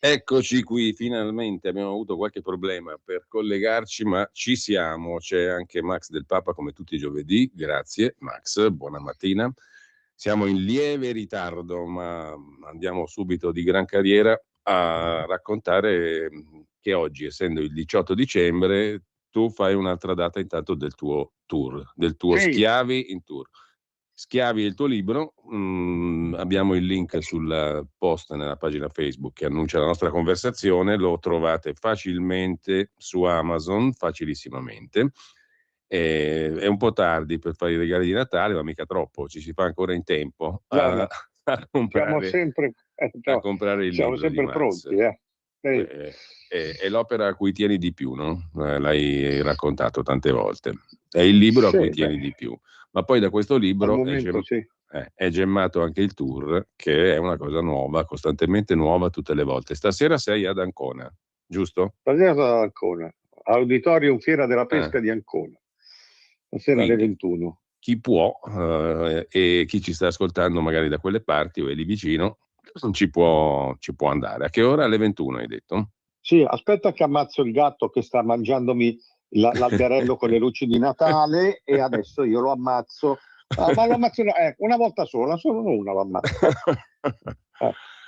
Eccoci qui, finalmente abbiamo avuto qualche problema per collegarci, ma ci siamo. C'è anche Max Del Papa come tutti i giovedì. Grazie Max, buona mattina. Siamo in lieve ritardo, ma andiamo subito di gran carriera a raccontare che oggi, essendo il 18 dicembre, tu fai un'altra data intanto del tuo tour, del tuo Sì. Schiavi in tour. Schiavi è il tuo libro, abbiamo il link sul post nella pagina Facebook che annuncia la nostra conversazione, lo trovate facilmente su Amazon, facilissimamente. È un po' tardi per fare i regali di Natale, ma mica troppo, ci si fa ancora in tempo a comprare, a comprare il siamo libro di sempre Max. pronti. È l'opera a cui tieni di più, no? L'hai raccontato tante volte. È il libro a cui tieni di più. Ma poi da questo libro è gemmato anche il tour, che è una cosa nuova, costantemente nuova tutte le volte. Stasera sei ad Ancona, giusto? Stasera sono ad Ancona, Auditorium Fiera della Pesca di Ancona. Stasera alle 21. Chi può e chi ci sta ascoltando magari da quelle parti o è lì vicino, ci può andare. A che ora? Alle 21 hai detto? Sì, aspetta che ammazzo il gatto che sta mangiandomi l'alberello con le luci di Natale e adesso io lo ammazzo. Ma lo ammazzo una volta sola, solo una lo ammazzo.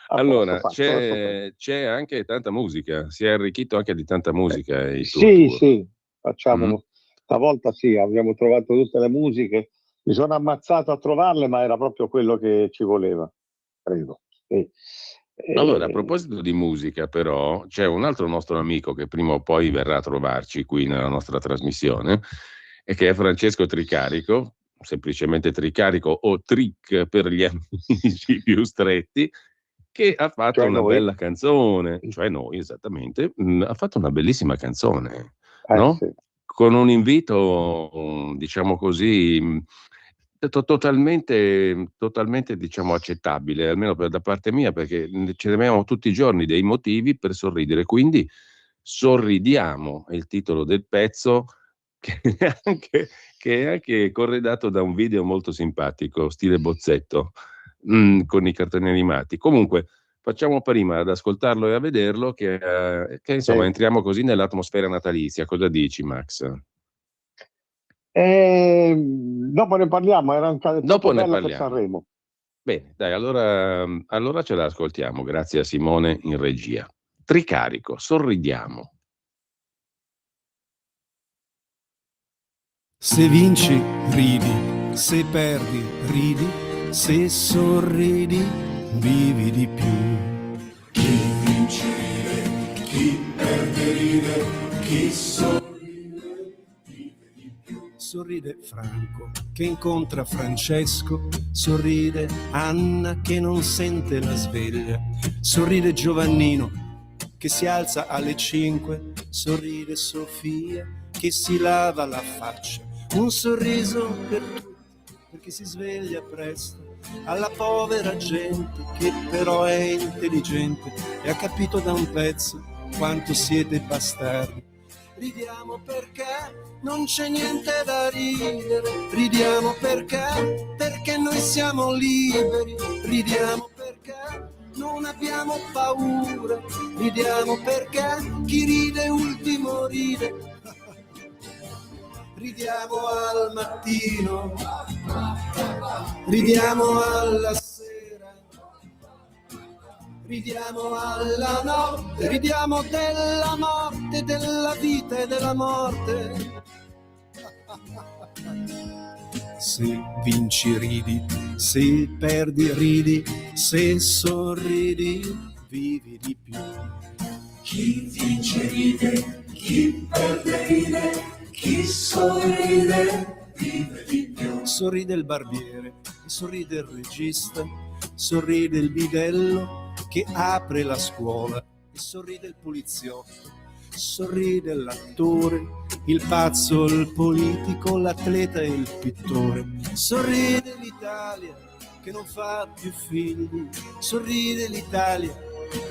Allora, c'è anche tanta musica, si è arricchito anche di tanta musica il tuo sì, tour. Sì, facciamo. Stavolta sì, abbiamo trovato tutte le musiche. Mi sono ammazzato a trovarle, ma era proprio quello che ci voleva, credo. Allora, a proposito di musica, però, c'è un altro nostro amico che prima o poi verrà a trovarci qui nella nostra trasmissione, e che è Francesco Tricarico, semplicemente Tricarico o Tric per gli amici più stretti, che ha fatto una bella canzone, cioè noi esattamente, ha fatto una bellissima canzone, no? Sì. Con un invito, diciamo così, totalmente diciamo accettabile, almeno da parte mia, perché cerchiamo tutti i giorni dei motivi per sorridere, quindi Sorridiamo è il titolo del pezzo, che è anche corredato da un video molto simpatico, stile bozzetto, con i cartoni animati. Comunque facciamo prima ad ascoltarlo e a vederlo che insomma entriamo così nell'atmosfera natalizia. Cosa dici, Max? Dopo ne parliamo, era troppo bello per Sanremo. Bene, dai, allora ce la ascoltiamo, grazie a Simone in regia. Tricarico, Sorridiamo. Se vinci, ridi, se perdi, ridi, se sorridi, vivi di più. Chi vince ride, chi perde ride, chi sorride, vive di più. Sorride Franco che incontra Francesco, sorride Anna che non sente la sveglia, sorride Giovannino che si alza alle 5, sorride Sofia che si lava la faccia, un sorriso per tutti, per chi si sveglia presto, alla povera gente che però è intelligente e ha capito da un pezzo quanto siete bastardi. Ridiamo perché non c'è niente da ridere, ridiamo perché noi siamo liberi, ridiamo perché non abbiamo paura, ridiamo perché chi ride ultimo ride. Ridiamo al mattino, ridiamo alla sera, ridiamo alla notte, ridiamo della morte, della vita e della morte. Se vinci ridi, se perdi ridi, se sorridi vivi di più. Chi vince ride, chi perde ride, chi sorride vive di più. Sorride il barbiere, sorride il regista, sorride il bidello che apre la scuola, e sorride il poliziotto, sorride l'attore, il pazzo, il politico, l'atleta e il pittore. Sorride l'Italia che non fa più figli, sorride l'Italia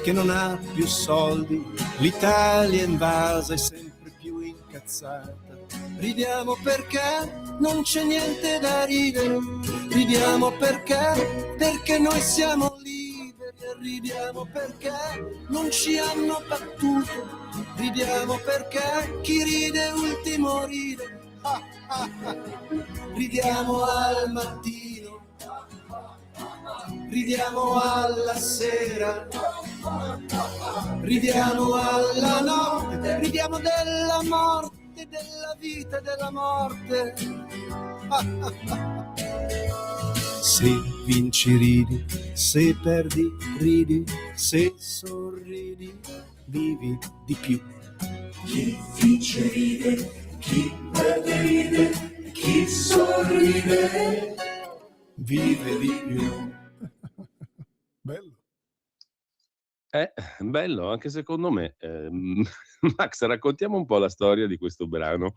che non ha più soldi, l'Italia invasa e sempre più incazzata. Ridiamo perché non c'è niente da ridere, ridiamo perché perché noi siamo liberi e ridiamo perché non ci hanno battuto, ridiamo perché chi ride ultimo ride, ridiamo al mattino, ridiamo alla sera, ridiamo alla notte, ridiamo della morte, della vita e della morte. Se vinci ridi, se perdi ridi, se sorridi vivi di più. Chi vince ride, chi perde ride, chi sorride vive di più. Bello. Bello, anche secondo me. Max, raccontiamo un po' la storia di questo brano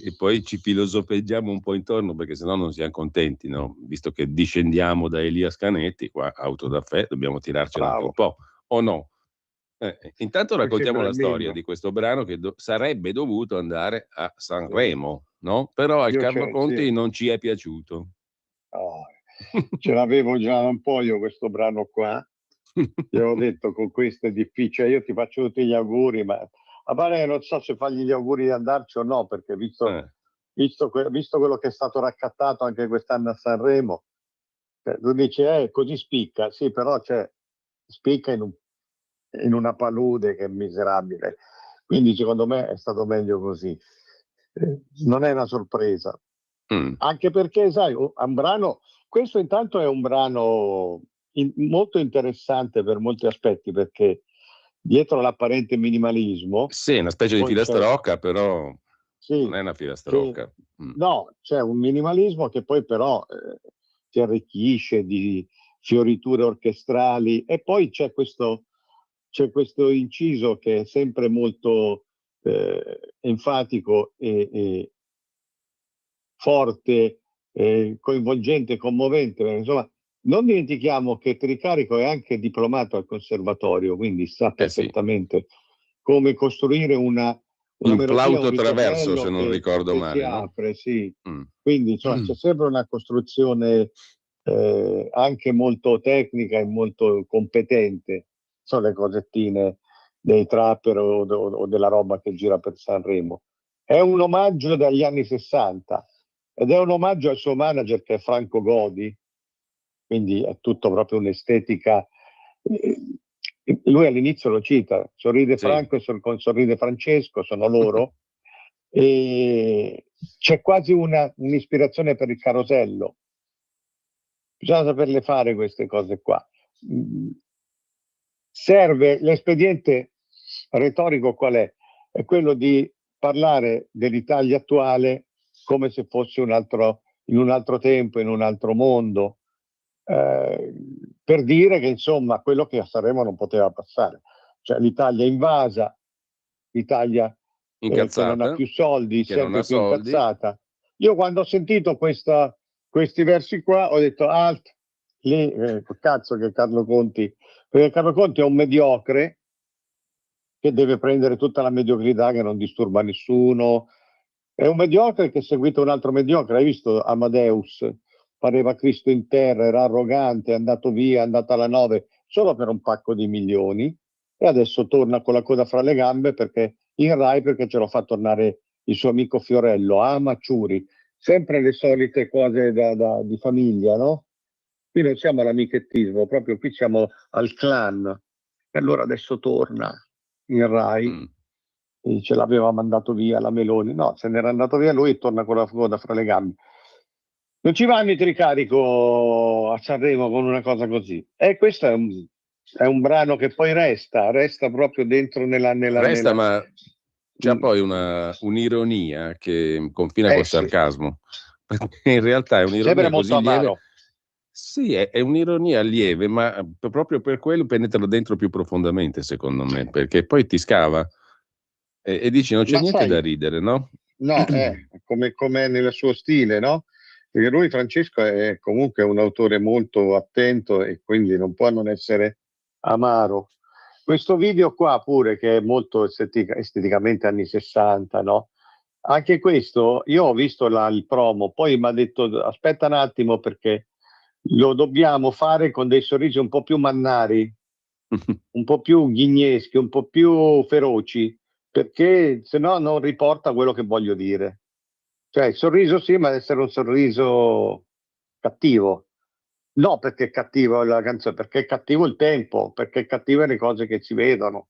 e poi ci filosofeggiamo un po' intorno, perché sennò non siamo contenti, no? Visto che discendiamo da Elias Canetti, qua autodafè, dobbiamo tirarcela anche un po', o no? Intanto raccontiamo la storia di questo brano che sarebbe dovuto andare a Sanremo, no? Però al Carlo Conti non ci è piaciuto. Oh, ce l'avevo già un po' io questo brano qua. Ti avevo detto, con questo è difficile, io ti faccio tutti gli auguri, ma a parte non so se fargli gli auguri di andarci o no, perché visto quello che è stato raccattato anche quest'anno a Sanremo, tu dici così spicca, sì, però spicca in una palude che è miserabile, quindi secondo me è stato meglio così. Non è una sorpresa, anche perché sai, un brano, questo intanto è un brano molto interessante per molti aspetti, perché dietro l'apparente minimalismo sì, una specie di filastrocca, però non è una filastrocca. No, c'è un minimalismo che poi però si arricchisce di fioriture orchestrali, e poi c'è questo inciso che è sempre molto enfatico e forte, coinvolgente, commovente, perché, insomma, non dimentichiamo che Tricarico è anche diplomato al conservatorio, quindi sa perfettamente come costruire una un melodia, flauto traverso, se non ricordo che male, si no? apre, sì. Quindi insomma, c'è sempre una costruzione anche molto tecnica e molto competente. Sono le cosettine dei trapper o della roba che gira per Sanremo. È un omaggio dagli anni 60 ed è un omaggio al suo manager, che è Franco Godi, quindi è tutto proprio un'estetica. Lui all'inizio lo cita, sorride Franco e sorride Francesco, sono loro, e c'è quasi un'ispirazione per il carosello. Bisogna saperle fare queste cose qua. Serve l'espediente retorico, qual è? È quello di parlare dell'Italia attuale come se fosse in un altro tempo, in un altro mondo, per dire che insomma quello che a Sanremo non poteva passare, cioè l'Italia invasa, l'Italia che non ha più soldi, sempre più incazzata. Io quando ho sentito questi versi qua ho detto alt, lì cazzo che Carlo Conti, perché Carlo Conti è un mediocre che deve prendere tutta la mediocrità che non disturba nessuno, è un mediocre che ha seguito un altro mediocre. Hai visto Amadeus? Pareva Cristo in terra, era arrogante, è andato via, è andato alla 9 solo per un pacco di milioni, e adesso torna con la coda fra le gambe perché in Rai, perché ce lo fa tornare il suo amico Fiorello, Maciuri, sempre le solite cose di famiglia, no? Qui non siamo all'amichettismo, proprio qui siamo al clan, e allora adesso torna in Rai. Ce l'aveva mandato via la Meloni, no, se n'era andato via lui e torna con la coda fra le gambe. Non ci vanno i Tricarico a Sanremo con una cosa così. E questo è un brano che poi resta proprio dentro nella ma c'ha poi un'ironia che confina col sarcasmo, perché in realtà è un'ironia così lieve. Amaro. Sì, è un'ironia lieve, ma proprio per quello penetra dentro più profondamente, secondo me, perché poi ti scava e dici non c'è niente da ridere, no? No, come nel suo stile, no? Perché lui, Francesco, è comunque un autore molto attento e quindi non può non essere amaro. Questo video qua pure, che è molto esteticamente anni 60, no? Anche questo, io ho visto il promo, poi mi ha detto aspetta un attimo perché lo dobbiamo fare con dei sorrisi un po' più mannari, un po' più ghigneschi, un po' più feroci, perché se no non riporta quello che voglio dire. Cioè il sorriso sì, ma deve essere un sorriso cattivo. No perché è cattivo la canzone, perché è cattivo il tempo, perché è cattive le cose che si vedono.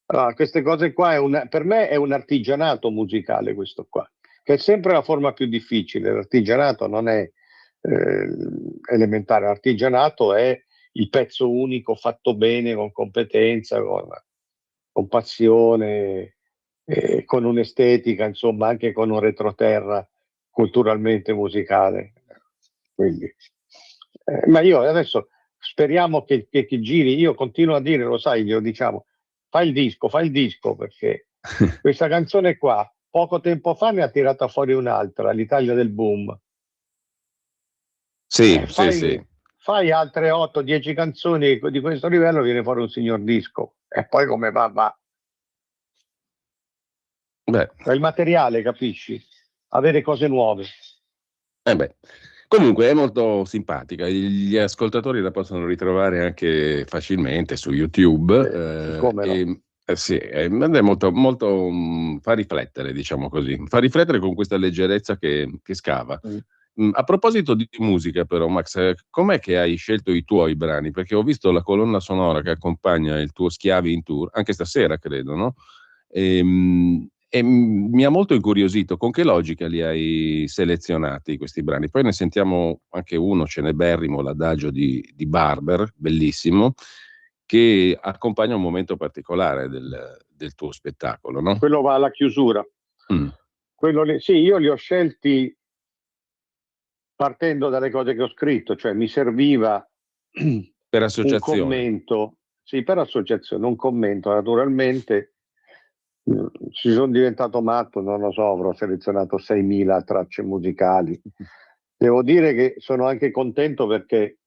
Allora, queste cose qua per me è un artigianato musicale questo qua, che è sempre la forma più difficile. L'artigianato non è elementare, l'artigianato è il pezzo unico fatto bene, con competenza, con passione, con un'estetica, insomma, anche con un retroterra culturalmente musicale. Quindi, ma io adesso speriamo che giri, io continuo a dire, lo sai, glielo diciamo, fai il disco, perché questa canzone qua, poco tempo fa ne ha tirata fuori un'altra, l'Italia del boom. Sì, sì. Fai altre 8-10 canzoni di questo livello, viene fuori un signor disco. E poi come va? Beh. Il materiale, capisci? Avere cose nuove. Comunque è molto simpatica, gli ascoltatori la possono ritrovare anche facilmente su YouTube. Come no? Sì, è molto, molto fa riflettere, diciamo così, fa riflettere con questa leggerezza che scava. A proposito di musica, però, Max, com'è che hai scelto i tuoi brani? Perché ho visto la colonna sonora che accompagna il tuo Schiavi in Tour, anche stasera, credo, no? E mi ha molto incuriosito con che logica li hai selezionati questi brani. Poi ne sentiamo anche uno ceneberrimo, l'adagio di Barber, bellissimo, che accompagna un momento particolare del tuo spettacolo, no? Quello va alla chiusura. Sì, io li ho scelti partendo dalle cose che ho scritto, cioè mi serviva per associazione. Un commento, sì, per associazione, un commento naturalmente. Ci sono diventato matto, non lo so, avrò selezionato 6.000 tracce musicali. Devo dire che sono anche contento perché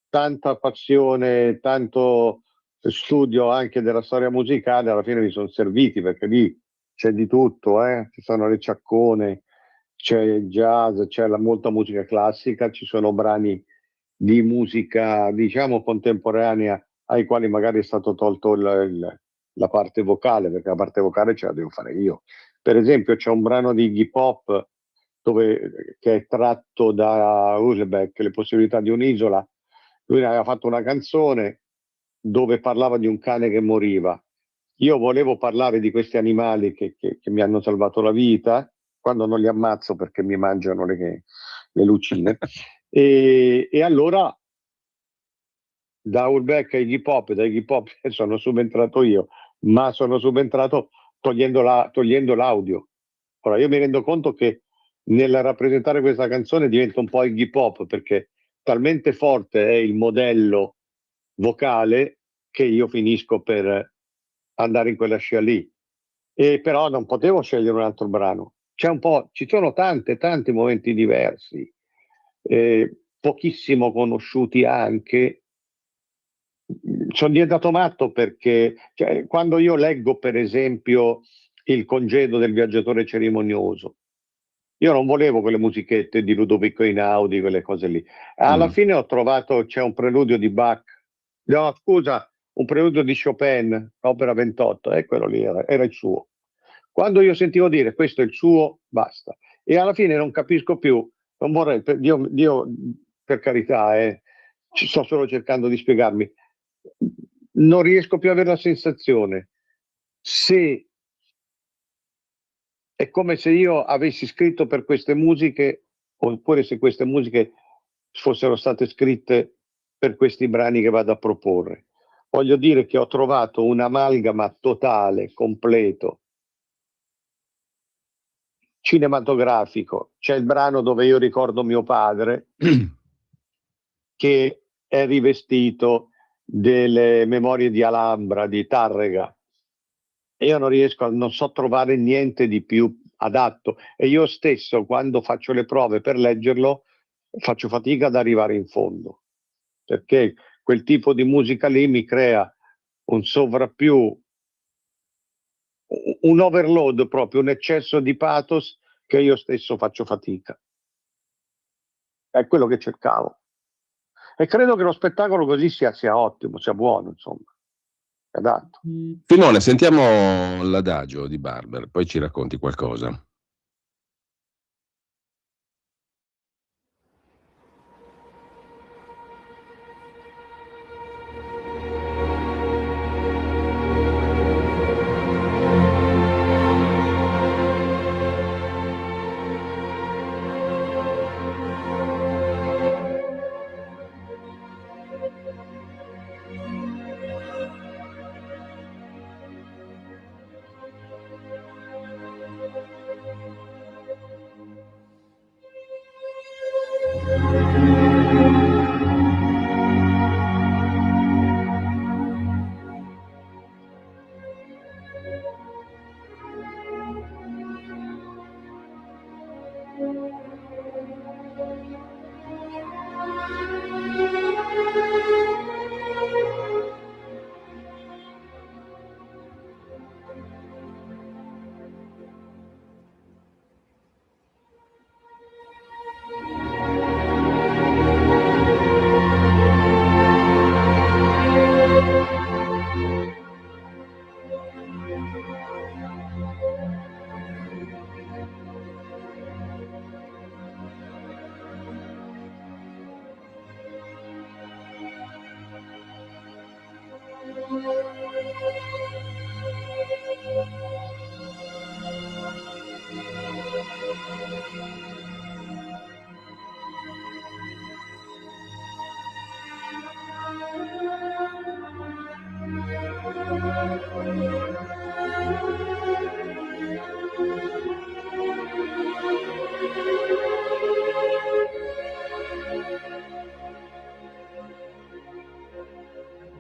tanta passione, tanto studio anche della storia musicale alla fine mi sono serviti, perché lì c'è di tutto, ci sono le ciaccone, c'è il jazz, c'è molta musica classica, ci sono brani di musica, diciamo, contemporanea ai quali magari è stato tolto la parte vocale, perché la parte vocale ce la devo fare io. Per esempio c'è un brano di hip hop che è tratto da Houellebecq, Le possibilità di un'isola. Lui aveva fatto una canzone dove parlava di un cane che moriva. Io volevo parlare di questi animali che mi hanno salvato la vita, quando non li ammazzo perché mi mangiano le lucine. E allora da Houellebecq ai hip hop, dai hip hop sono subentrato io, ma sono subentrato togliendo l'audio. Ora io mi rendo conto che nel rappresentare questa canzone diventa un po' il hip hop, perché talmente forte è il modello vocale che io finisco per andare in quella scia lì. E però non potevo scegliere un altro brano. Ci sono tanti momenti diversi, pochissimo conosciuti anche. Sono diventato matto perché quando io leggo per esempio Il congedo del viaggiatore cerimonioso, io non volevo quelle musichette di Ludovico Einaudi, quelle cose lì. Alla fine ho trovato, c'è un preludio di Bach, no scusa, un preludio di Chopin, opera 28, quello lì era il suo. Quando io sentivo dire questo è il suo, basta. E alla fine non capisco più, non vorrei, Dio per carità, ci sto solo cercando di spiegarmi, non riesco più ad avere la sensazione se è come se io avessi scritto per queste musiche, oppure se queste musiche fossero state scritte per questi brani che vado a proporre. Voglio dire che ho trovato un amalgama totale, completo, cinematografico. C'è il brano dove io ricordo mio padre che è rivestito delle memorie di Alhambra, di Tárrega. E io non so trovare niente di più adatto, e io stesso quando faccio le prove per leggerlo faccio fatica ad arrivare in fondo, perché quel tipo di musica lì mi crea un sovrappiù, un overload, proprio un eccesso di pathos che io stesso faccio fatica. È quello che cercavo. E credo che lo spettacolo così sia ottimo, sia buono, insomma. È adatto. Simone, sentiamo l'adagio di Barber, poi ci racconti qualcosa.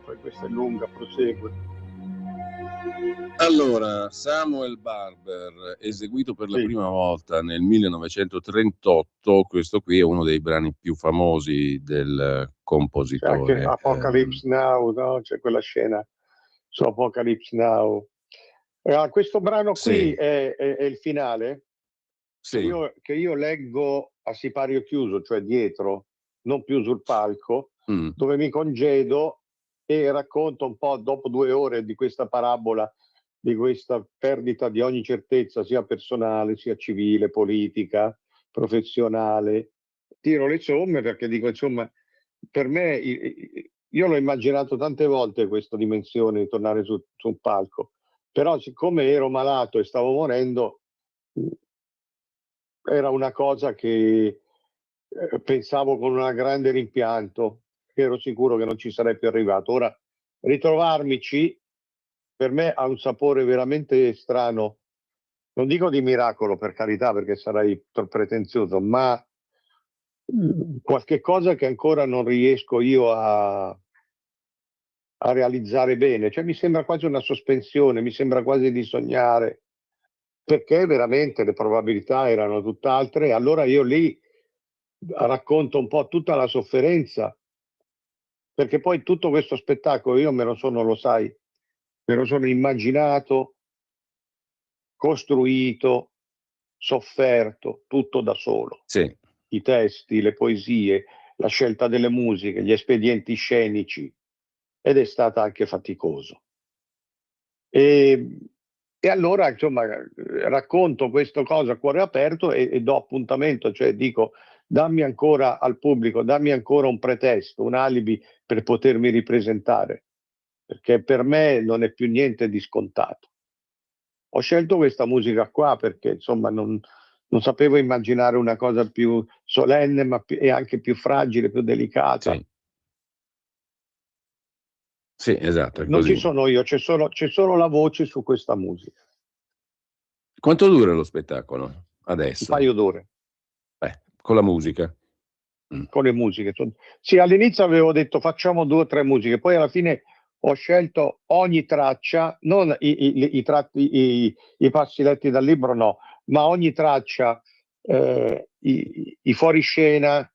Poi questa è lunga, prosegue. Allora, Samuel Barber, eseguito per la prima volta nel 1938, questo qui è uno dei brani più famosi del compositore. C'è anche Apocalypse Now, no? C'è quella scena su Apocalypse Now. Questo brano qui sì. è il finale, sì. che io leggo a sipario chiuso, cioè dietro, non più sul palco, dove mi congedo e racconto un po' dopo 2 ore di questa parabola, di questa perdita di ogni certezza, sia personale, sia civile, politica, professionale. Tiro le somme perché dico, insomma, per me, io l'ho immaginato tante volte questa dimensione di tornare su un palco, però siccome ero malato e stavo morendo, era una cosa che pensavo con un grande rimpianto, ero sicuro che non ci sarei più arrivato. Ora, ritrovarmici per me ha un sapore veramente strano, non dico di miracolo, per carità, perché sarei pretenzioso, ma qualche cosa che ancora non riesco io a realizzare bene. Cioè mi sembra quasi una sospensione, mi sembra quasi di sognare, perché veramente le probabilità erano tutt'altre. Allora io lì racconto un po' tutta la sofferenza, perché poi tutto questo spettacolo io me lo sono, lo sai, me lo sono immaginato, costruito, sofferto, tutto da solo. Sì. I testi, le poesie, la scelta delle musiche, gli espedienti scenici, ed è stata anche faticoso. E allora, insomma, racconto questa cosa a cuore aperto e do appuntamento, cioè dico, dammi ancora al pubblico, dammi ancora un pretesto, un alibi per potermi ripresentare, perché per me non è più niente di scontato. Ho scelto questa musica qua perché, insomma, non sapevo immaginare una cosa più solenne, ma e anche più fragile, più delicata. Sì. Sì, esatto. Non ci sono io, c'è solo la voce su questa musica. Quanto dura lo spettacolo adesso? Un paio d'ore. Con la musica? Con le musiche. Sì, all'inizio avevo detto facciamo 2 o 3 musiche, poi alla fine ho scelto ogni traccia, non i passi letti dal libro, no, ma ogni traccia, i fuoriscena,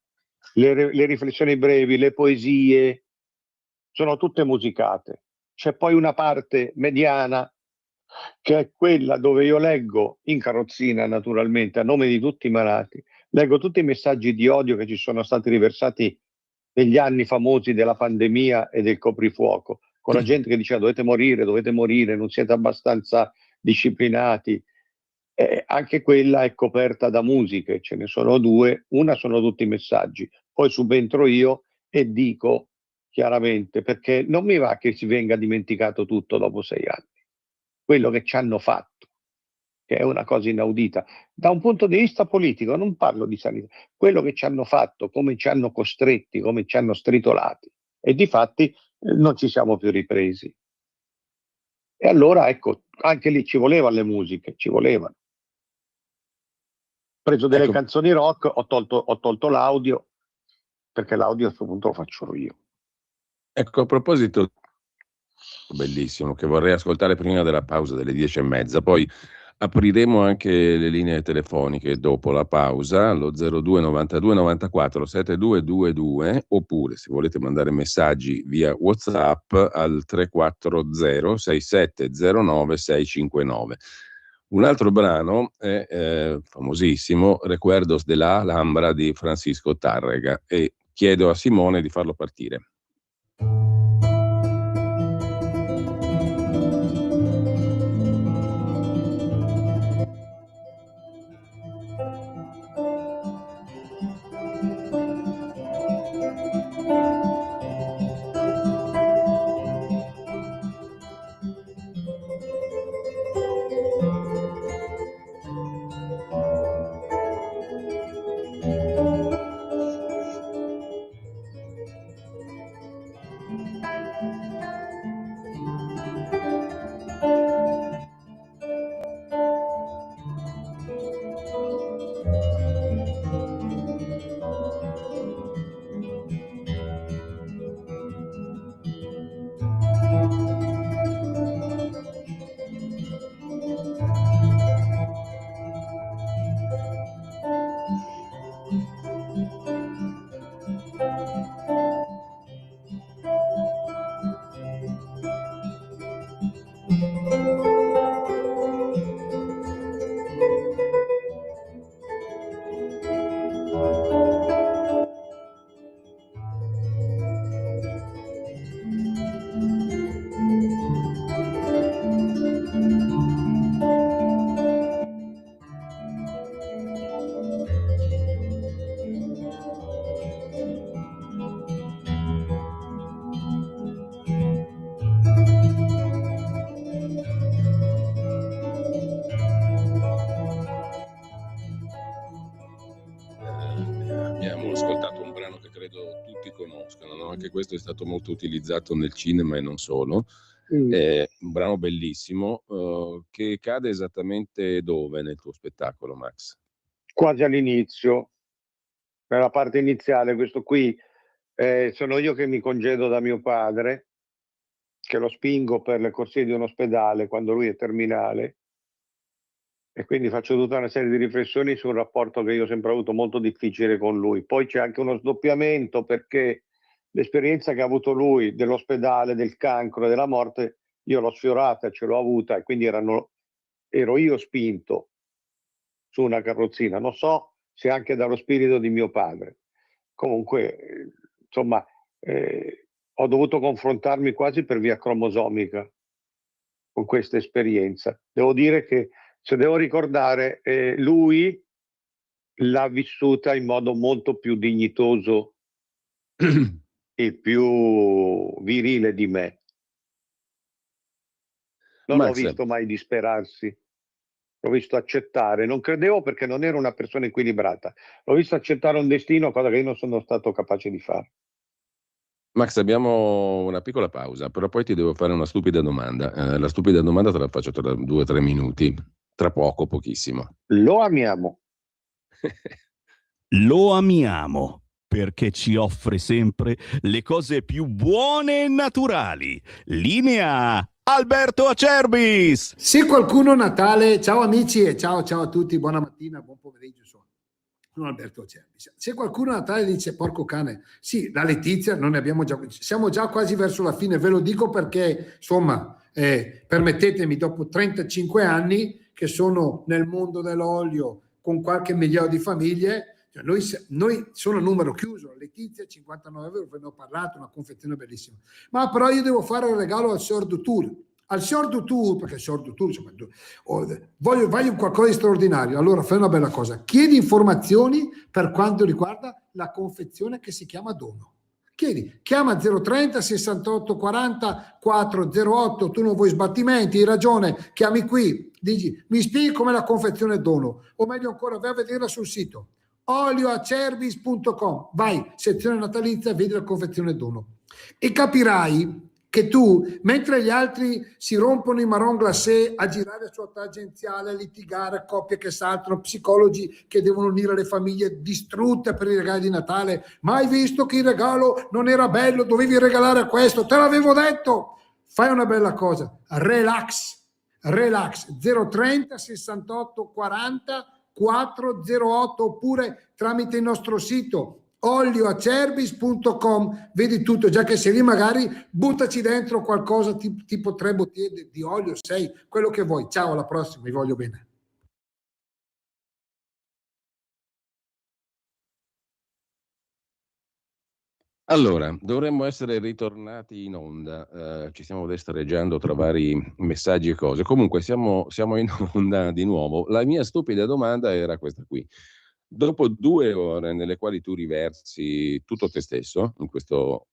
le riflessioni brevi, le poesie, sono tutte musicate. C'è poi una parte mediana che è quella dove io leggo in carrozzina, naturalmente, a nome di tutti i malati, leggo tutti i messaggi di odio che ci sono stati riversati degli anni famosi della pandemia e del coprifuoco, con la gente che diceva dovete morire, non siete abbastanza disciplinati. Anche quella è coperta da musiche, ce ne sono due, una sono tutti i messaggi, poi subentro io e dico chiaramente, perché non mi va che si venga dimenticato tutto dopo 6 anni, quello che ci hanno fatto, che è una cosa inaudita. Da un punto di vista politico, non parlo di sanità, quello che ci hanno fatto, come ci hanno costretti, come ci hanno stritolati, e difatti non ci siamo più ripresi. E allora, ecco, anche lì ci volevano le musiche, ci volevano. Ho preso delle canzoni rock, ho tolto l'audio, perché l'audio a questo punto lo faccio io. Ecco, a proposito, bellissimo, che vorrei ascoltare prima della pausa delle 10:30, poi apriremo anche le linee telefoniche dopo la pausa, allo 02 92 94 7222, oppure se volete mandare messaggi via WhatsApp al 340 6709 659. Un altro brano è famosissimo, Recuerdos de la Alhambra di Francisco Tárrega, e chiedo a Simone di farlo partire. Anche questo è stato molto utilizzato nel cinema e non solo. È un brano bellissimo che cade esattamente dove nel tuo spettacolo, Max? Quasi all'inizio, nella parte iniziale. Questo qui sono io che mi congedo da mio padre, che lo spingo per le corsie di un ospedale quando lui è terminale, e quindi faccio tutta una serie di riflessioni sul rapporto che io ho sempre avuto molto difficile con lui. Poi c'è anche uno sdoppiamento, perché l'esperienza che ha avuto lui dell'ospedale, del cancro e della morte, io l'ho sfiorata, ce l'ho avuta, e quindi ero io spinto su una carrozzina. Non so se anche dallo spirito di mio padre. Comunque, insomma, ho dovuto confrontarmi quasi per via cromosomica con questa esperienza. Devo dire che, se devo ricordare, lui l'ha vissuta in modo molto più dignitoso e più virile di me. Non l'ho visto mai disperarsi, l'ho visto accettare. Non credevo, perché non ero una persona equilibrata. L'ho visto accettare un destino, cosa che io non sono stato capace di fare. Max, abbiamo una piccola pausa, però poi ti devo fare una stupida domanda. La stupida domanda te la faccio tra 2 o 3 minuti, tra poco, pochissimo. Lo amiamo. Lo amiamo perché ci offre sempre le cose più buone e naturali. Linea Alberto Acerbis. Se qualcuno Natale, ciao amici e ciao a tutti, buona mattina, buon pomeriggio, sono Alberto Acerbis. Se qualcuno a Natale dice porco cane, sì, la Letizia non ne abbiamo già, siamo già quasi verso la fine, ve lo dico perché insomma permettetemi, dopo 35 anni che sono nel mondo dell'olio con qualche migliaio di famiglie, Cioè, noi sono a numero chiuso, Letizia 59 euro, ve ne ho parlato, una confezione bellissima, ma però io devo fare il regalo al Sordo Tour, perché il Sordo Tour, insomma, voglio qualcosa di straordinario, allora fai una bella cosa, chiedi informazioni per quanto riguarda la confezione che si chiama dono. Chiama 030 68 40 408, tu non vuoi sbattimenti, hai ragione, chiami qui, dici mi spieghi com'è la confezione dono, o meglio ancora vai a vederla sul sito olioacerbis.com, vai, sezione natalizia, vedi la confezione dono e capirai che tu, mentre gli altri si rompono i marron glacé a girare su tangenziale, a litigare, coppie che saltano, psicologi che devono unire le famiglie distrutte per i regali di Natale, ma hai visto che il regalo non era bello, dovevi regalare questo, te l'avevo detto, fai una bella cosa, relax 030 68 40 408 oppure tramite il nostro sito olioacerbis.com, vedi tutto, già che sei lì magari buttaci dentro qualcosa tipo 3 bottiglie di olio, 6, quello che vuoi. Ciao, alla prossima, vi voglio bene. Allora, dovremmo essere ritornati in onda, ci stiamo destreggiando tra vari messaggi e cose. Comunque siamo in onda di nuovo. La mia stupida domanda era questa qui. Dopo 2 ore nelle quali tu riversi tutto te stesso in questo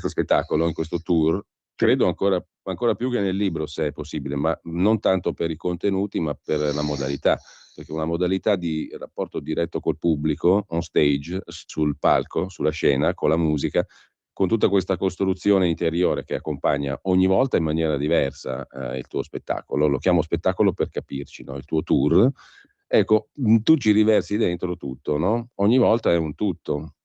spettacolo, in questo tour, credo ancora più che nel libro, se è possibile, ma non tanto per i contenuti, ma per la modalità, perché una modalità di rapporto diretto col pubblico, on stage, sul palco, sulla scena, con la musica, con tutta questa costruzione interiore che accompagna ogni volta in maniera diversa il tuo spettacolo. Lo chiamo spettacolo per capirci, no? Il tuo tour. Ecco, tu ci riversi dentro tutto, no? Ogni volta è un tutto.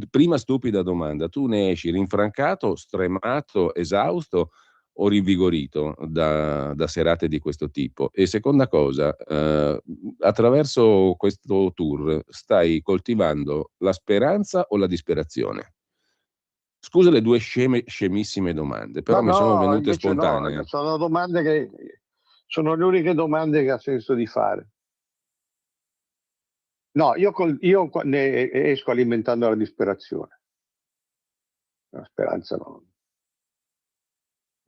Prima stupida domanda, tu ne esci rinfrancato, stremato, esausto o rinvigorito da serate di questo tipo? E seconda cosa, attraverso questo tour stai coltivando la speranza o la disperazione? Scusa le 2 scemissime domande, però mi sono venute spontanee. No, sono domande che sono le uniche domande che ha senso di fare. No, io ne esco alimentando la disperazione. La speranza no.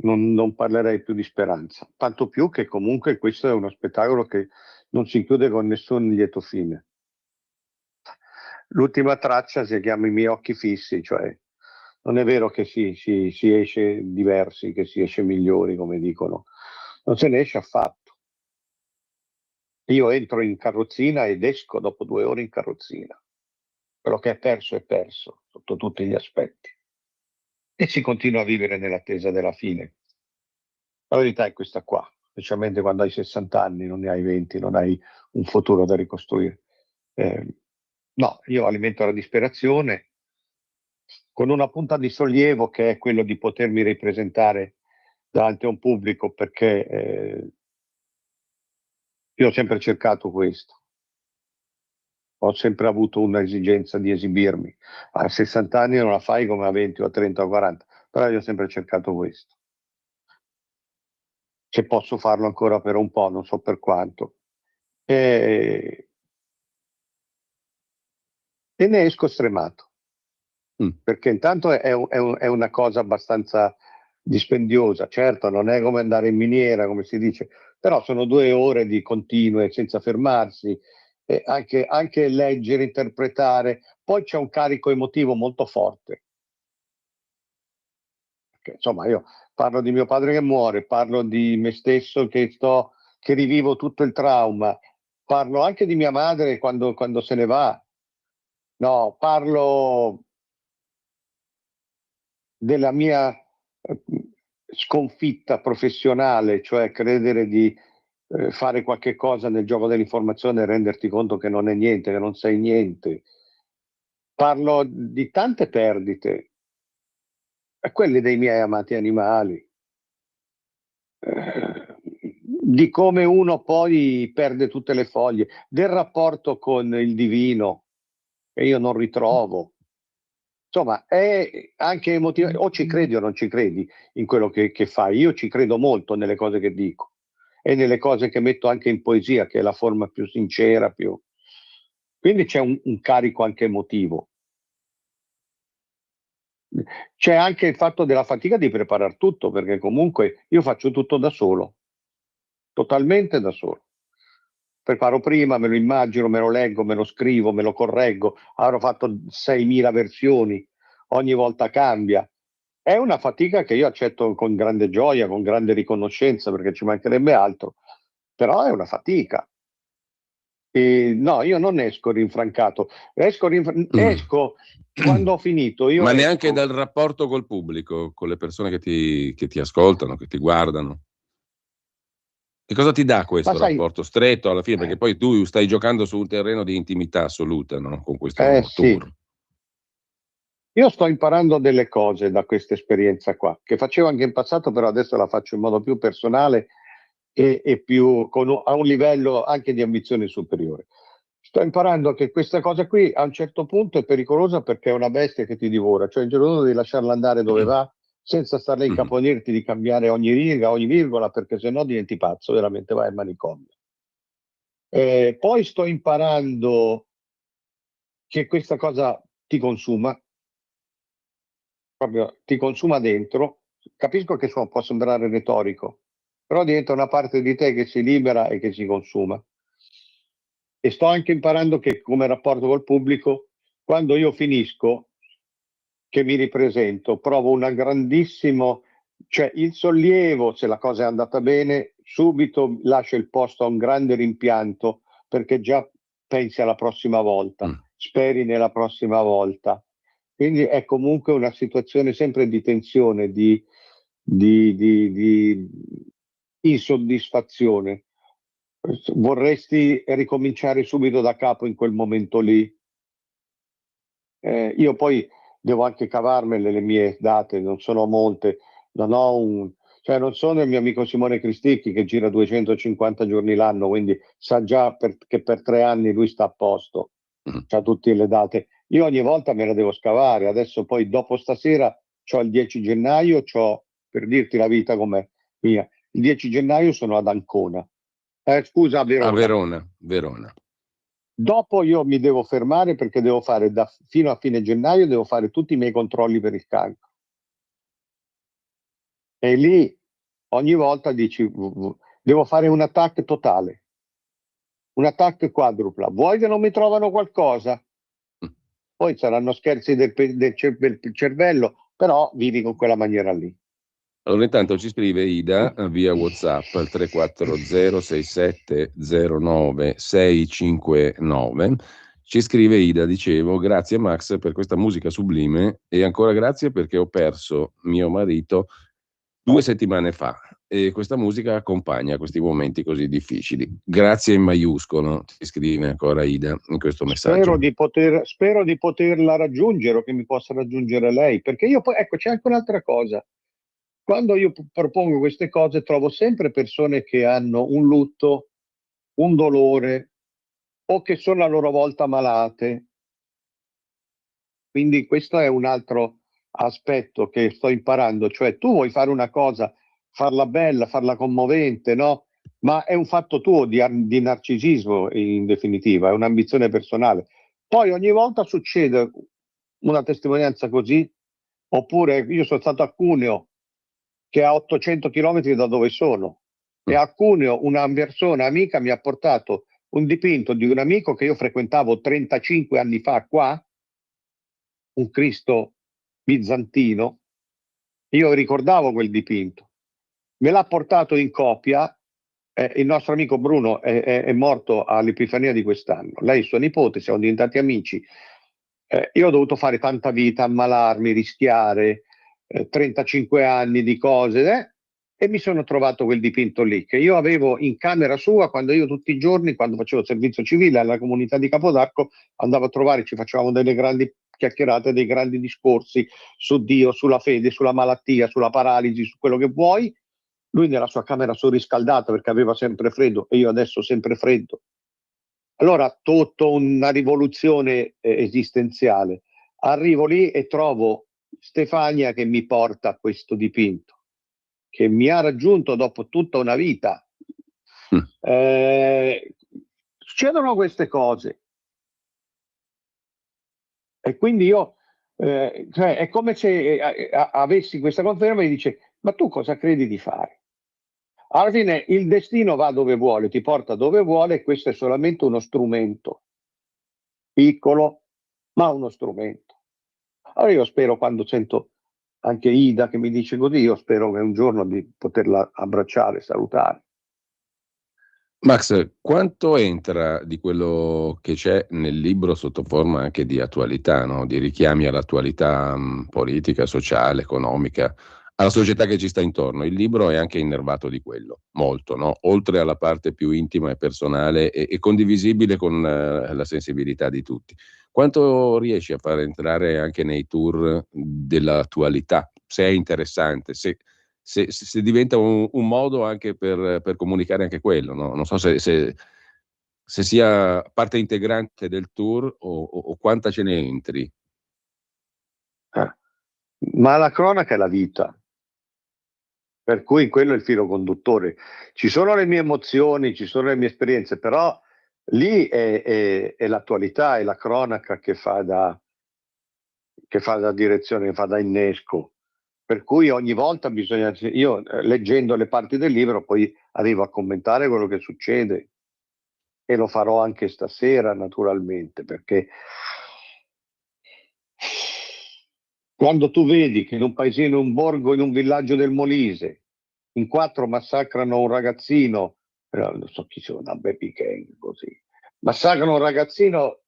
Non parlerei più di speranza. Tanto più che comunque questo è uno spettacolo che non si chiude con nessun lieto fine. L'ultima traccia si chiama I miei occhi fissi, cioè non è vero che si esce diversi, che si esce migliori, come dicono. Non se ne esce affatto. Io entro in carrozzina ed esco dopo 2 ore in carrozzina. Quello che è perso, sotto tutti gli aspetti. E si continua a vivere nell'attesa della fine. La verità è questa qua, specialmente quando hai 60 anni, non ne hai 20, non hai un futuro da ricostruire. No, io alimento la disperazione con una punta di sollievo che è quello di potermi ripresentare davanti a un pubblico, perché io ho sempre cercato questo. Ho sempre avuto un'esigenza di esibirmi. A 60 anni non la fai come a 20 o a 30 o a 40, però io ho sempre cercato questo. Se posso farlo ancora per un po', non so per quanto. E ne esco stremato. Perché intanto è una cosa abbastanza dispendiosa. Certo, non è come andare in miniera, come si dice, però sono 2 ore di continue senza fermarsi. Anche leggere, interpretare, poi c'è un carico emotivo molto forte. Perché, insomma, io parlo di mio padre che muore, parlo di me stesso che rivivo tutto il trauma, parlo anche di mia madre quando se ne va, no, parlo della mia sconfitta professionale, cioè credere di fare qualche cosa nel gioco dell'informazione e renderti conto che non è niente, che non sei niente. Parlo di tante perdite, quelle dei miei amati animali, di come uno poi perde tutte le foglie, del rapporto con il divino che io non ritrovo. Insomma, è anche emotivo, o ci credi o non ci credi in quello che fai. Io ci credo molto nelle cose che dico e nelle cose che metto anche in poesia, che è la forma più sincera, più Quindi c'è un carico anche emotivo. C'è anche il fatto della fatica di preparare tutto, perché comunque io faccio tutto da solo, totalmente da solo. Preparo prima, me lo immagino, me lo leggo, me lo scrivo, me lo correggo. Avrò fatto 6.000 versioni, ogni volta cambia. È una fatica che io accetto con grande gioia, con grande riconoscenza, perché ci mancherebbe altro, però è una fatica. E no, io non esco rinfrancato, esco quando ho finito. Io Ma esco. neanche dal rapporto col pubblico, con le persone che ti ascoltano, che ti guardano. Che cosa ti dà questo rapporto stretto alla fine? Perché poi tu stai giocando su un terreno di intimità assoluta, no? Con questo tour. Sì. Io sto imparando delle cose da questa esperienza qua, che facevo anche in passato, però adesso la faccio in modo più personale e più a un livello anche di ambizione superiore. Sto imparando che questa cosa qui a un certo punto è pericolosa perché è una bestia che ti divora, cioè in giorno devi lasciarla andare dove va senza starle a incaponirti di cambiare ogni riga, ogni virgola, perché sennò diventi pazzo, veramente vai al manicomio. Poi sto imparando che questa cosa ti consuma, proprio ti consuma dentro. Capisco che può sembrare retorico, però diventa una parte di te che si libera e che si consuma. E sto anche imparando che come rapporto col pubblico, quando io finisco, che mi ripresento, provo una grandissimo, cioè il sollievo, se la cosa è andata bene, subito lascio il posto a un grande rimpianto, perché già pensi alla prossima volta, speri nella prossima volta. Quindi è comunque una situazione sempre di tensione, di insoddisfazione. Vorresti ricominciare subito da capo in quel momento lì. Io poi devo anche cavarmele le mie date, non sono molte, non sono il mio amico Simone Cristicchi che gira 250 giorni l'anno, quindi sa già che per 3 anni lui sta a posto, c'ha tutte le date. Io ogni volta me la devo scavare, adesso poi dopo stasera c'ho il 10 gennaio, per dirti la vita com'è mia, il 10 gennaio sono ad Ancona, scusa, a Verona. A Verona. Dopo io mi devo fermare perché devo fare fino a fine gennaio devo fare tutti i miei controlli per il cancro. E lì ogni volta dici devo fare un attacco totale, un attacco quadrupla. Vuoi che non mi trovano qualcosa? Poi saranno scherzi del cervello, però vivi con quella maniera lì. Allora intanto ci scrive Ida via WhatsApp al 3406709659. Ci scrive Ida, dicevo, grazie Max per questa musica sublime e ancora grazie perché ho perso mio marito 2 settimane fa e questa musica accompagna questi momenti così difficili. Grazie in maiuscolo, ti scrive ancora Ida in questo messaggio. Spero di poterla raggiungere o che mi possa raggiungere lei, perché io poi, ecco, c'è anche un'altra cosa. Quando io propongo queste cose trovo sempre persone che hanno un lutto, un dolore o che sono a loro volta malate. Quindi questo è un altro aspetto che sto imparando, cioè tu vuoi fare una cosa, farla bella, farla commovente, no? Ma è un fatto tuo di narcisismo in definitiva, è un'ambizione personale. Poi ogni volta succede una testimonianza così, oppure io sono stato a Cuneo, che è a 800 chilometri da dove sono, e a Cuneo una persona amica mi ha portato un dipinto di un amico che io frequentavo 35 anni fa qua, un Cristo bizantino. Io ricordavo quel dipinto, me l'ha portato in copia. Il nostro amico Bruno è morto all'Epifania di quest'anno, lei suo nipote, siamo diventati amici. Io ho dovuto fare tanta vita, ammalarmi, rischiare 35 anni di cose e mi sono trovato quel dipinto lì che io avevo in camera sua quando io tutti i giorni, quando facevo servizio civile alla comunità di Capodarco, andavo a trovare, ci facevamo delle grandi chiacchierate, dei grandi discorsi su Dio, sulla fede, sulla malattia, sulla paralisi, su quello che vuoi. Lui nella sua camera surriscaldata perché aveva sempre freddo e io adesso ho sempre freddo. Allora, tutto una rivoluzione esistenziale. Arrivo lì e trovo Stefania che mi porta questo dipinto, che mi ha raggiunto dopo tutta una vita. Succedono queste cose. E quindi io, cioè, è come se avessi questa conferma e dice, ma tu cosa credi di fare? Alla fine il destino va dove vuole, ti porta dove vuole, e questo è solamente uno strumento, piccolo, ma uno strumento. Allora io spero, quando sento anche Ida che mi dice così, io spero che un giorno di poterla abbracciare, salutare. Max, quanto entra di quello che c'è nel libro sotto forma anche di attualità, no? Di richiami all'attualità politica, sociale, economica, alla società che ci sta intorno? Il libro è anche innervato di quello, molto, no? Oltre alla parte più intima e personale e condivisibile con la sensibilità di tutti. Quanto riesci a far entrare anche nei tour dell'attualità? Se è interessante, se diventa un modo anche per comunicare anche quello, no? Non so se sia parte integrante del tour o quanta ce ne entri. Ma la cronaca è la vita, per cui quello è il filo conduttore. Ci sono le mie emozioni, ci sono le mie esperienze, però lì è l'attualità, è la cronaca che fa da direzione, che fa da innesco. Per cui ogni volta bisogna, io leggendo le parti del libro poi arrivo a commentare quello che succede, e lo farò anche stasera naturalmente, perché quando tu vedi che in un paesino, in un borgo, in un villaggio del Molise, in 4 massacrano un ragazzino, non so chi sono, una baby gang così, massacrano un ragazzino,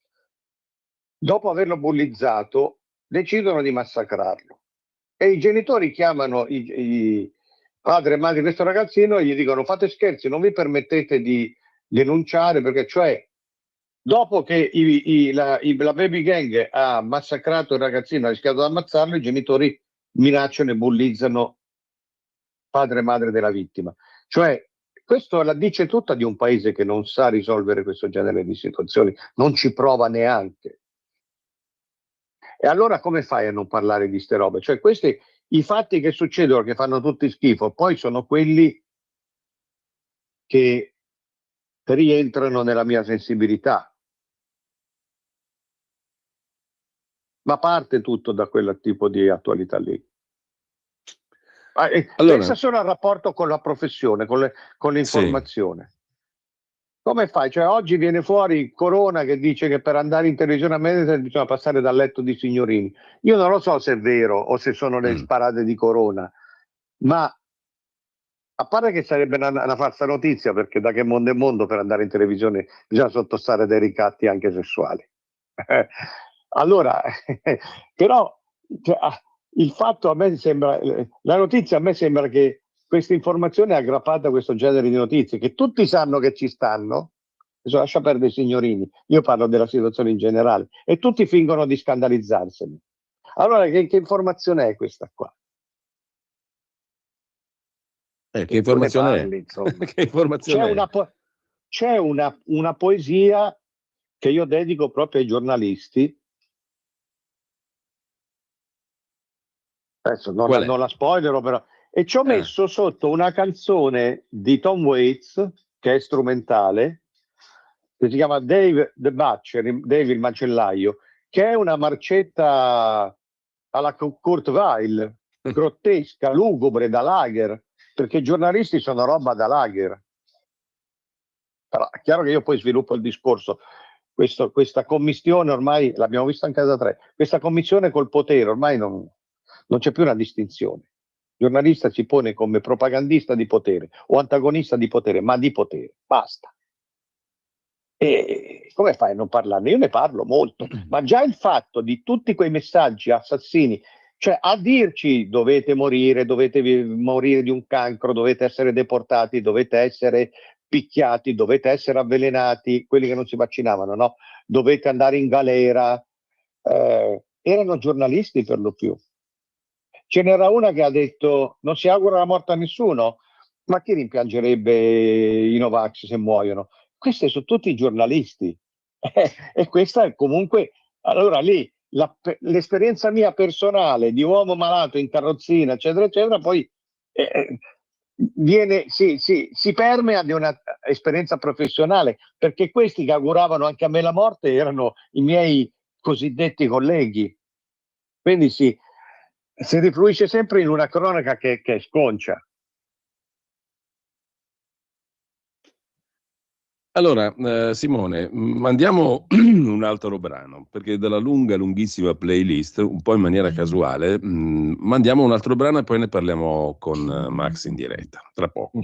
dopo averlo bullizzato decidono di massacrarlo. E i genitori chiamano i padre e madre di questo ragazzino e gli dicono: fate scherzi, non vi permettete di denunciare, perché cioè dopo che la baby gang ha massacrato il ragazzino, ha rischiato di ammazzarlo, i genitori minacciano e bullizzano padre e madre della vittima. Cioè, questo la dice tutta di un paese che non sa risolvere questo genere di situazioni, non ci prova neanche. E allora come fai a non parlare di ste robe? Cioè, questi, i fatti che succedono, che fanno tutti schifo, poi sono quelli che rientrano nella mia sensibilità. Ma parte tutto da quel tipo di attualità lì. Allora, pensa solo al rapporto con la professione, con l'informazione. Sì. Come fai? Cioè, oggi viene fuori Corona che dice che per andare in televisione a Mediaset bisogna passare dal letto di signorini. Io non lo so se è vero o se sono le sparate di Corona, ma a parte che sarebbe una falsa notizia, perché da che mondo è mondo per andare in televisione bisogna sottostare dei ricatti anche sessuali. Allora, però cioè, il fatto, a me sembra, la notizia a me sembra che questa informazione è aggrappata a questo genere di notizie, che tutti sanno che ci stanno, lascia perdere i signorini, io parlo della situazione in generale, e tutti fingono di scandalizzarsene. Allora che informazione è questa qua? Che informazione parli, è? Che informazione c'è una poesia che io dedico proprio ai giornalisti. Adesso non la spoilerò, però. E ci ho messo sotto una canzone di Tom Waits, che è strumentale, che si chiama Dave the Butcher, Dave il macellaio, che è una marcetta alla Kurt Weill, grottesca, lugubre, da lager, perché i giornalisti sono roba da lager. Però è chiaro che io poi sviluppo il discorso. Questa commistione ormai, l'abbiamo visto anche da 3, questa commissione col potere ormai non c'è più una distinzione. Il giornalista si pone come propagandista di potere o antagonista di potere, ma di potere, basta. E come fai a non parlarne? Io ne parlo molto, ma già il fatto di tutti quei messaggi assassini, cioè a dirci dovete morire di un cancro, dovete essere deportati, dovete essere picchiati, dovete essere avvelenati, quelli che non si vaccinavano, no? Dovete andare in galera, erano giornalisti per lo più. Ce n'era una che ha detto: non si augura la morte a nessuno, ma chi rimpiangerebbe i Novax se muoiono? Questi sono tutti giornalisti, e questa è comunque, allora lì l'esperienza mia personale di uomo malato in carrozzina, eccetera, eccetera, poi si permea di una esperienza professionale, perché questi che auguravano anche a me la morte erano i miei cosiddetti colleghi. Quindi si rifluisce sempre in una cronaca che è sconcia. Allora, Simone, mandiamo un altro brano, perché dalla lunghissima playlist, un po' in maniera casuale, mandiamo un altro brano e poi ne parliamo con Max in diretta, tra poco.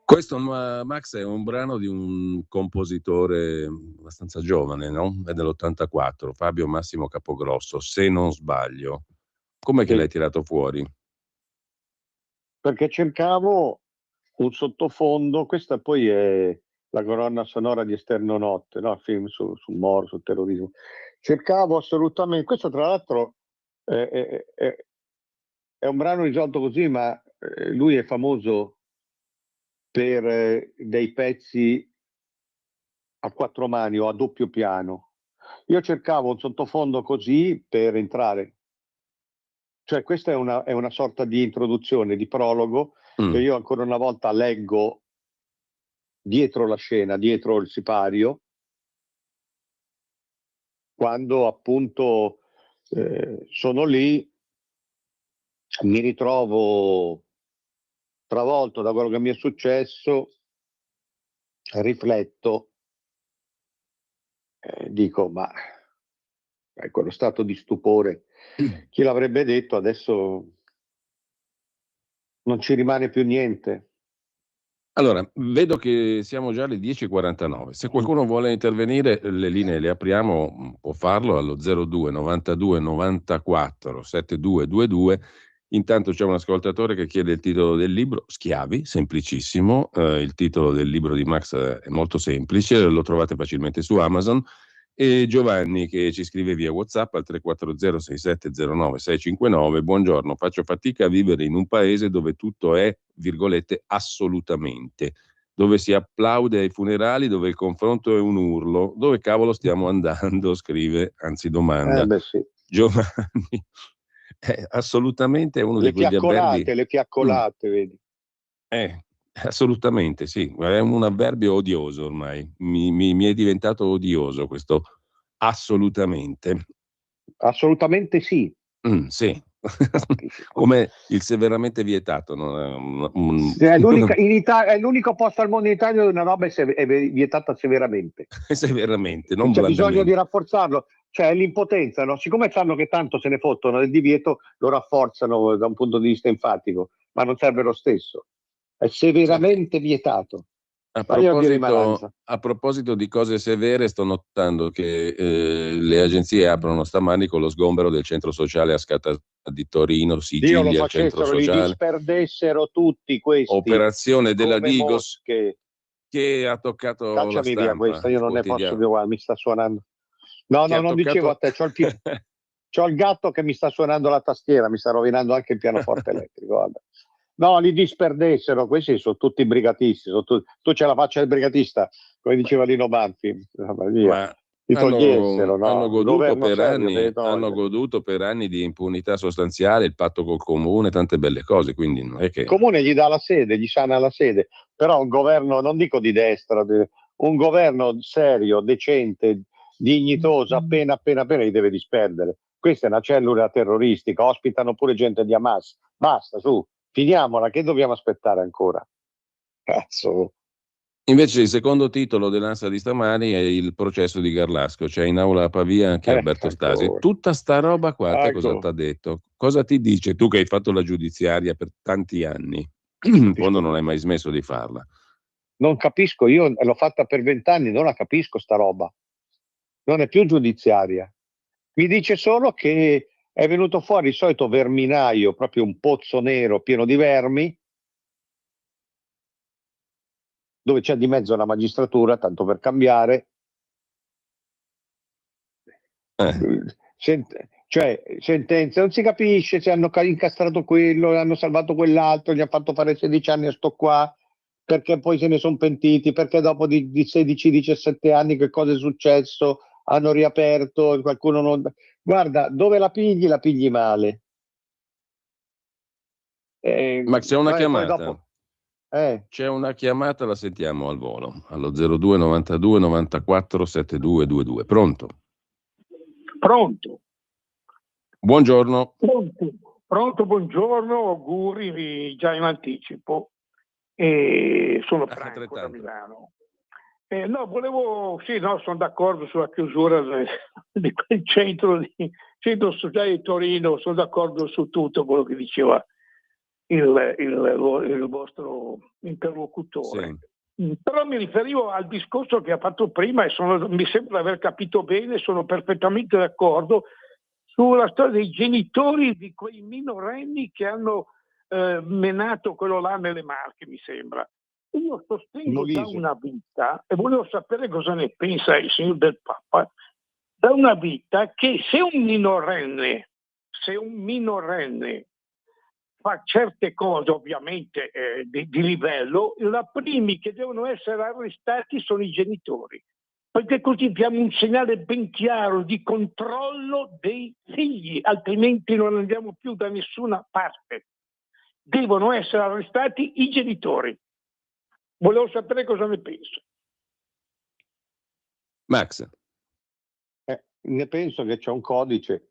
Questo, Max, è un brano di un compositore abbastanza giovane, no? È dell'84, Fabio Massimo Capogrosso, se non sbaglio. Com'è che l'hai tirato fuori? Perché cercavo un sottofondo, questa poi è la colonna sonora di Esterno Notte, no? Film sul Moro, sul terrorismo. Cercavo assolutamente, questo tra l'altro è un brano risolto così, ma lui è famoso per dei pezzi a quattro mani o a doppio piano. Io cercavo un sottofondo così per entrare. Cioè questa è una sorta di introduzione, di prologo, che io ancora una volta leggo dietro la scena, dietro il sipario, quando appunto sono lì, mi ritrovo travolto da quello che mi è successo, rifletto, dico, ma quello stato di stupore, chi l'avrebbe detto? Adesso non ci rimane più niente. Allora, vedo che siamo già alle 10:49. Se qualcuno vuole intervenire, le linee le apriamo, può farlo allo 02 92 94 7222. Intanto c'è un ascoltatore che chiede il titolo del libro, Schiavi, semplicissimo. Il titolo del libro di Max è molto semplice, lo trovate facilmente su Amazon. E Giovanni che ci scrive via WhatsApp al 340 6709 659. Buongiorno, faccio fatica a vivere in un paese dove tutto è, virgolette, assolutamente, dove si applaude ai funerali, dove il confronto è un urlo. Dove cavolo stiamo andando? Scrive, anzi domanda. Sì. Giovanni. Assolutamente è uno di quegli avverbi. Le fiaccolate, vedi. Assolutamente sì, è un avverbio odioso ormai, mi è diventato odioso questo assolutamente. Assolutamente sì. Sì, come il severamente vietato. È l'unico posto al mondo in Italia dove una roba è vietata severamente. Severamente, non c'è blandamente. Bisogno di rafforzarlo, cioè l'impotenza, no? Siccome sanno che tanto se ne fottono del divieto, lo rafforzano da un punto di vista enfatico, ma non serve lo stesso. È severamente vietato. A proposito di cose severe, sto notando che le agenzie aprono stamani con lo sgombero del centro sociale a Scatta di Torino, Sicilia, Dio lo centro facessero, sociale. li disperdessero tutti questi. Operazione della Digos mosche. Che ha toccato Cacciami la stampa. Via questa, io non ne posso più, mi sta suonando. No, non dicevo a te, c'ho il gatto che mi sta suonando la tastiera, mi sta rovinando anche il pianoforte elettrico. Vabbè. No, li disperdessero, questi sono tutti brigatisti, tu c'è la faccia del brigatista, come diceva Lino Banfi. Ma hanno goduto per anni di impunità sostanziale, il patto col comune, tante belle cose, quindi non è che... Il comune gli dà la sede, gli sana la sede, però un governo, non dico di destra, un governo serio, decente, dignitoso, appena li deve disperdere. Questa è una cellula terroristica, ospitano pure gente di Hamas, Basta, su, finiamola, che dobbiamo aspettare ancora? Cazzo. Invece il secondo titolo dell'Ansa di stamani è il processo di Garlasco, c'è in aula a Pavia anche Alberto Stasi. Tutta sta roba qua, te cosa ti ha detto? Cosa ti dice tu che hai fatto la giudiziaria per tanti anni, quando non hai mai smesso di farla? Non capisco, io l'ho fatta per 20 anni, non la capisco sta roba. Non è più giudiziaria. Mi dice solo che è venuto fuori il solito verminaio, proprio un pozzo nero pieno di vermi, dove c'è di mezzo la magistratura, tanto per cambiare. Cioè, sentenze, non si capisce se hanno incastrato quello, hanno salvato quell'altro, gli hanno fatto fare 16 anni a sto qua, perché poi se ne sono pentiti, perché dopo di 16-17 anni che cosa è successo, hanno riaperto, qualcuno non... Guarda, dove la pigli male. Ma c'è una chiamata. Dopo... C'è una chiamata, la sentiamo al volo, allo 02 92 94 7222. Pronto? Pronto. Buongiorno. Pronto, buongiorno, auguri già in anticipo. Sono Franco da Milano. Sono d'accordo sulla chiusura di quel centro sociale di Torino, sono d'accordo su tutto quello che diceva il vostro interlocutore. Sì. Però mi riferivo al discorso che ha fatto prima e mi sembra aver capito bene, sono perfettamente d'accordo sulla storia dei genitori di quei minorenni che hanno menato quello là nelle Marche, mi sembra. Io sostengo da una vita, e volevo sapere cosa ne pensa il signor Del Papa, da una vita che se un minorenne fa certe cose ovviamente di livello, i primi che devono essere arrestati sono i genitori, perché così diamo un segnale ben chiaro di controllo dei figli, altrimenti non andiamo più da nessuna parte. Devono essere arrestati i genitori. Volevo sapere cosa ne pensa. Max. Ne penso che c'è un codice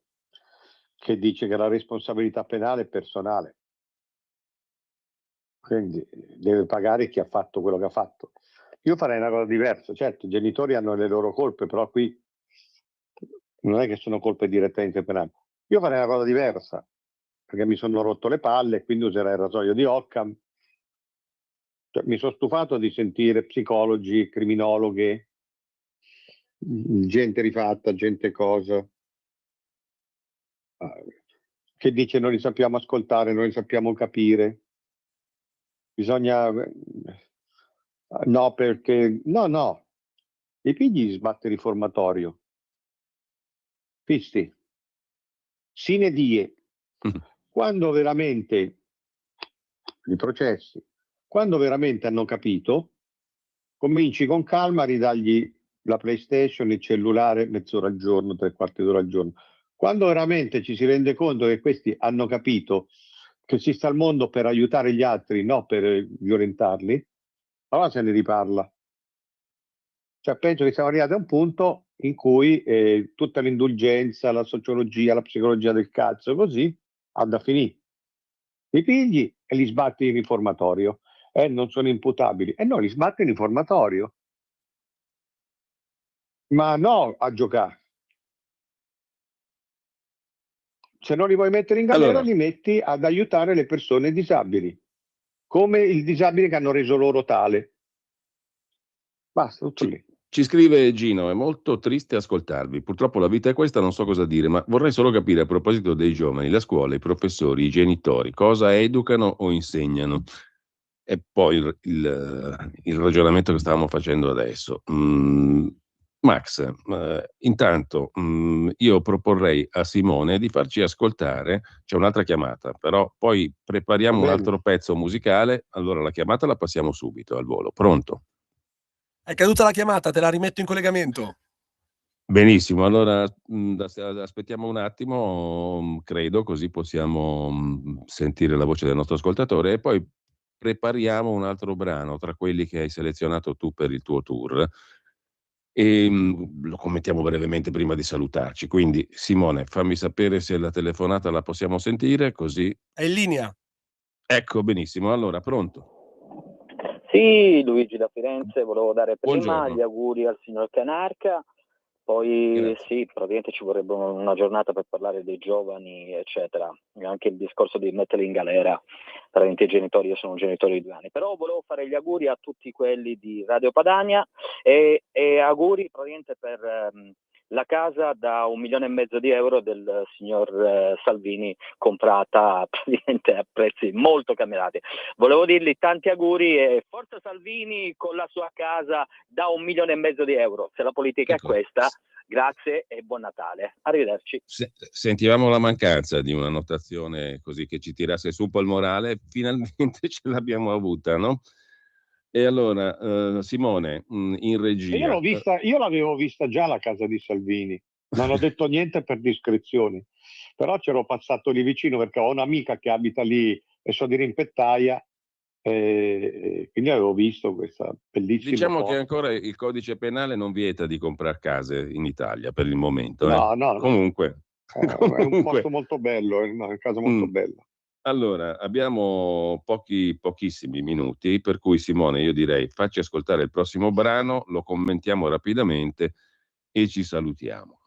che dice che la responsabilità penale è personale. Quindi deve pagare chi ha fatto quello che ha fatto. Io farei una cosa diversa. Certo, i genitori hanno le loro colpe, però qui non è che sono colpe direttamente penali. Io farei una cosa diversa, perché mi sono rotto le palle, quindi userei il rasoio di Occam. Cioè, mi sono stufato di sentire psicologi, criminologhe, gente rifatta, gente cosa, che dice non li sappiamo ascoltare, non li sappiamo capire. Bisogna... No, perché... No. I figli sbatte riformatorio. Visti? Sine die. Quando veramente i processi, quando veramente hanno capito, cominci con calma a ridargli la PlayStation, il cellulare, mezz'ora al giorno, 3/4 d'ora al giorno. Quando veramente ci si rende conto che questi hanno capito che si sta al mondo per aiutare gli altri, no per violentarli, allora se ne riparla. Cioè, penso che siamo arrivati a un punto in cui tutta l'indulgenza, la sociologia, la psicologia del cazzo, così, ha da finire. I figli e li sbatti in riformatorio. Non sono imputabili. No, li sbatti in riformatorio. Ma no a giocare. Se non li vuoi mettere in galera, li metti ad aiutare le persone disabili, come il disabile che hanno reso loro tale. Basta, tutto lì. Ci scrive Gino, è molto triste ascoltarvi, purtroppo la vita è questa, non so cosa dire, ma vorrei solo capire a proposito dei giovani, la scuola, i professori, i genitori, cosa educano o insegnano? E poi il ragionamento che stavamo facendo adesso. Max, intanto io proporrei a Simone di farci ascoltare, c'è un'altra chiamata, però poi prepariamo un altro pezzo musicale, allora la chiamata la passiamo subito al volo. Pronto? È caduta la chiamata, te la rimetto in collegamento. Benissimo, allora aspettiamo un attimo, credo, così possiamo sentire la voce del nostro ascoltatore e poi prepariamo un altro brano tra quelli che hai selezionato tu per il tuo tour e lo commentiamo brevemente prima di salutarci. Quindi Simone, fammi sapere se la telefonata la possiamo sentire, così. È in linea. Ecco, benissimo. Allora, pronto? Sì, Luigi da Firenze, volevo dare prima Buongiorno. gli auguri al signor Canarca, poi Grazie. sì, praticamente ci vorrebbe una giornata per parlare dei giovani, eccetera, e anche il discorso di metterli in galera, praticamente i genitori, io sono un genitore di 2 anni, però volevo fare gli auguri a tutti quelli di Radio Padania e auguri praticamente per la casa da 1,5 milioni di euro del signor Salvini, comprata praticamente a prezzi molto camerati. Volevo dirgli tanti auguri e forza Salvini con la sua casa da 1,5 milioni di euro. Se la politica Ecco. è questa, grazie e buon Natale. Arrivederci. Sentivamo la mancanza di una notazione così che ci tirasse su un po' il morale, finalmente ce l'abbiamo avuta, no? E allora, Simone, in regia. Io l'avevo vista già la casa di Salvini, non ho detto niente per discrezione, però c'ero passato lì vicino perché ho un'amica che abita lì e so di Rimpettaia, quindi avevo visto questa bellissima Diciamo foto. che ancora il codice penale non vieta di comprare case in Italia per il momento. No. Comunque. È un posto molto bello, è una casa molto bella. Allora, abbiamo pochissimi minuti, per cui Simone, io direi facci ascoltare il prossimo brano, lo commentiamo rapidamente e ci salutiamo.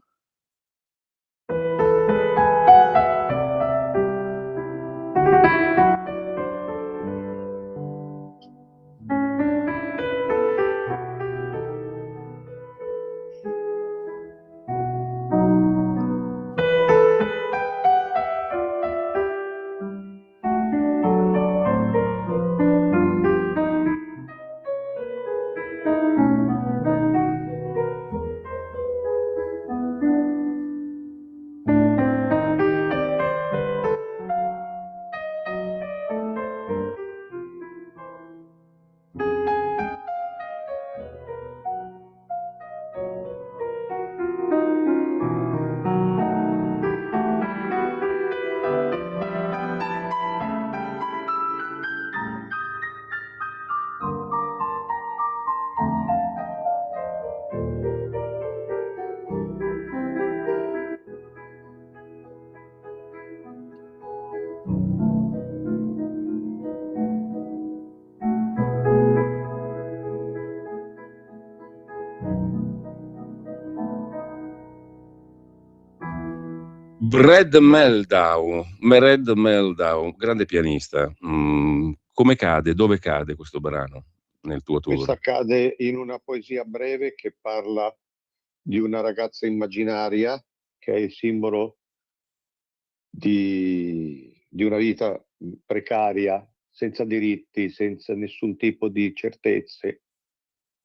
Mered Meldau, grande pianista. Come cade, dove cade questo brano nel tuo tour? Questa cade in una poesia breve che parla di una ragazza immaginaria che è il simbolo di una vita precaria, senza diritti, senza nessun tipo di certezze,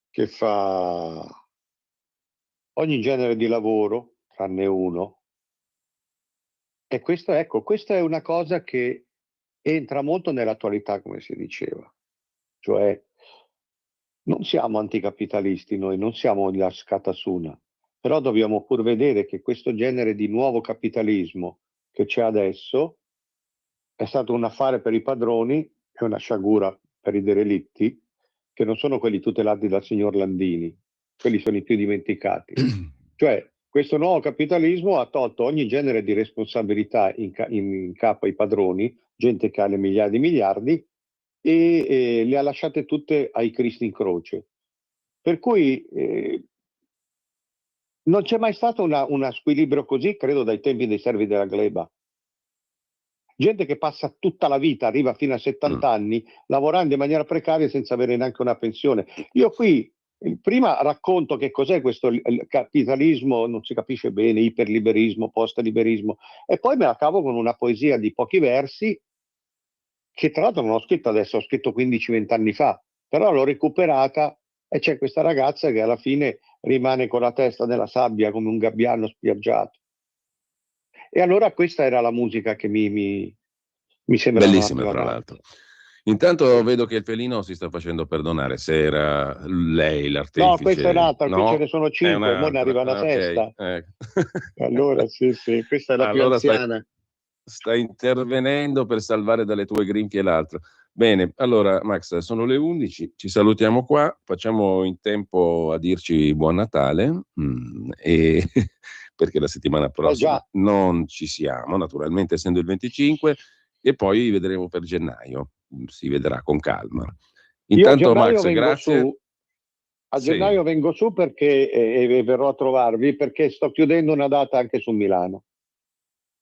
che fa ogni genere di lavoro, tranne uno. E questa è una cosa che entra molto nell'attualità, come si diceva. Cioè, non siamo anticapitalisti noi, non siamo la scatasuna, però dobbiamo pur vedere che questo genere di nuovo capitalismo che c'è adesso è stato un affare per i padroni e una sciagura per i derelitti, che non sono quelli tutelati dal signor Landini, quelli sono i più dimenticati. Cioè, questo nuovo capitalismo ha tolto ogni genere di responsabilità in capo ai padroni, gente che ha le migliaia di miliardi, e le ha lasciate tutte ai Cristi in croce. Per cui non c'è mai stato uno squilibrio così, credo, dai tempi dei servi della gleba. Gente che passa tutta la vita, arriva fino a 70 anni, lavorando in maniera precaria senza avere neanche una pensione. Io qui prima racconto che cos'è questo il capitalismo, non si capisce bene, iperliberismo, postliberismo, e poi me la cavo con una poesia di pochi versi, che tra l'altro non ho scritto adesso, ho scritto 15-20 anni fa, però l'ho recuperata e c'è questa ragazza che alla fine rimane con la testa nella sabbia come un gabbiano spiaggiato. E allora questa era la musica che mi sembrava bellissima, tra l'altro. Intanto vedo che il felino si sta facendo perdonare, se era lei l'artefice. No, questa è un'altra, qui ce ne sono 5, ora ne arriva una testa. Allora sì, questa è la più anziana. Sta intervenendo per salvare dalle tue grinfie l'altro. Bene, allora Max, sono le 11, ci salutiamo qua, facciamo in tempo a dirci buon Natale, e perché la settimana prossima non ci siamo, naturalmente essendo il 25, e poi vedremo per gennaio, si vedrà con calma. Intanto Max, grazie. A gennaio vengo su perché verrò a trovarvi, perché sto chiudendo una data anche su Milano.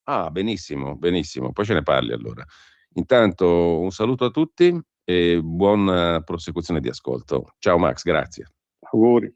Ah, benissimo, benissimo, poi ce ne parli allora. Intanto un saluto a tutti e buona prosecuzione di ascolto. Ciao Max, grazie. Auguri.